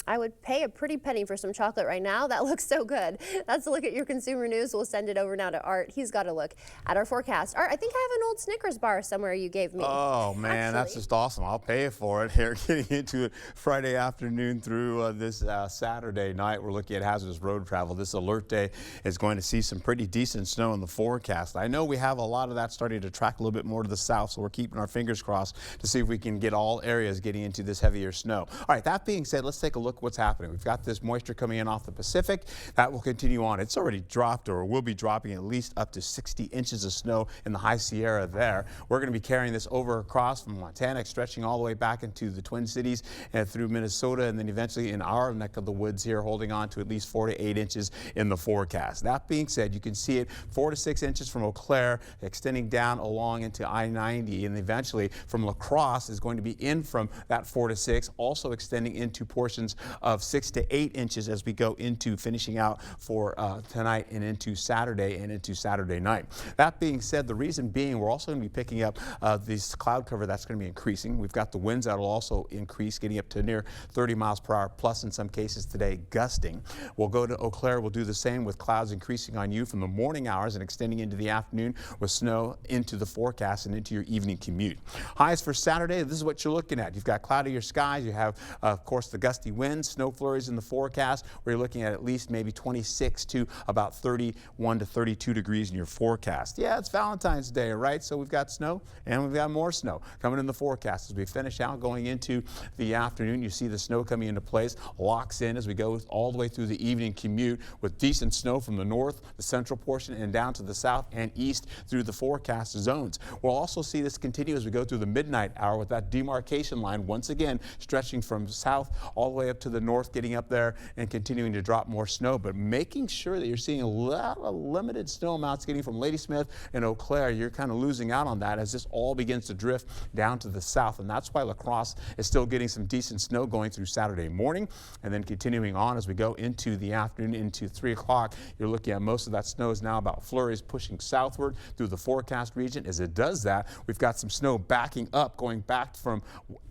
I would pay a pretty penny for some chocolate right now. That looks so good. That's a look at your consumer news. We'll send it over now to Art. He's got a look at our forecast. Art, I think I have an old Snickers bar somewhere you gave me. Oh man, that's just awesome. I'll pay for it here. Getting into it Friday afternoon through this Saturday night. We're looking at hazardous road travel. This alert day is going to see some pretty decent snow in the forecast. I know we have a lot of that starting to track a little bit more to the south, so we're keeping our fingers crossed to see if we can get all areas getting into this heavier snow. All right, that being said, let's take a look at what's happening. We've got this moisture coming in off the Pacific. That will continue on. It's already dropped, or will be dropping, at least up to 60 inches of snow in the high Sierra there. We're going to be carrying this over across from Montana, stretching all the way back into the Twin Cities and through Minnesota, and then eventually in our neck of the woods here, holding on to at least 4 to 8 inches in the forecast. That being said, you can see it 4 to 6 inches from Eau Claire, extending down along into I-90, and eventually from La Crosse is going to be in from that 4 to 6, also extending into portions of 6 to 8 inches as we go into finishing out for tonight and into Saturday and into Saturday night. That being said, the reason being we're also going to be picking up this cloud cover that's going to be increasing. We've got the winds that will also increase, getting up to near 30 miles per hour, plus in some cases today gusting. We'll go to Eau Claire. We'll do the same with clouds increasing on you from the morning hours and extending into the afternoon with snow into the forecast and into your evening commute. Highs for Saturday, this is what you're looking at. You've got cloudier skies. You have, of course, the gusty winds, snow flurries in the forecast, where you're looking at least maybe 26 to about 31 to 32 degrees in your forecast. Yeah, it's Valentine's Day, right? So we've got snow and we've got more snow coming in the forecast. As we finish out going into the afternoon, you see the snow coming into place, locks in as we go all the way through the evening commute with decent snow from the north, the central portion, and down to the south and east through the forecast zones. We'll also see this continue as we go through the midnight hour with that demarcation line once again stretching from south all the way up to the north, getting up there and continuing to drop more snow, but making sure that you're seeing a lot of limited snow amounts getting from Ladysmith and Eau Claire. You're kind of losing out on that as this all begins to drift down to the south, and that's why La Crosse is still getting some decent snow going through Saturday morning, and then continuing on as we go into the afternoon into 3 o'clock. You're looking at most of that snow is now about flurries pushing southward through the forecast region. As it does that, we've got some snow backing up, going back from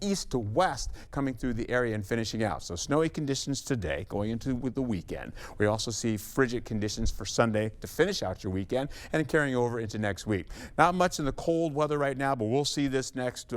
east to west, coming through the area and finishing out. So snowy conditions today going into the weekend. We also see frigid conditions for Sunday to finish out your weekend and carrying over into next week. Not much in the cold weather right now, but we'll see this next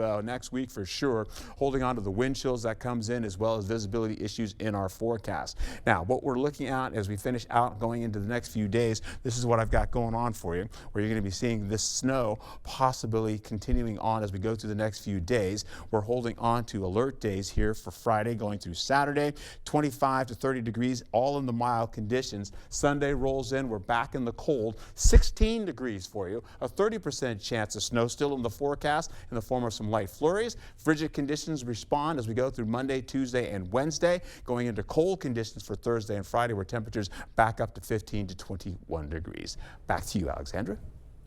week for sure, holding on to the wind chills that comes in as well as visibility issues in our forecast. Now, what we're looking at as we finish out going into the next few days, this is what I've got going on for you, where you're going to be seeing this snow possibly continuing on as we go through the next few days. We're holding on to alert days here for Friday going through Saturday, 25 to 30 degrees, all in the mild conditions. Sunday rolls in, we're back in the cold, 16 degrees for you, a 30% chance of snow still in the forecast in the form of some light flurries. Frigid conditions respond as we go through Monday, Tuesday, and Wednesday, going into cold conditions for Thursday and Friday, where temperatures back up to 15 to 21 degrees. Back to you, Alexandra.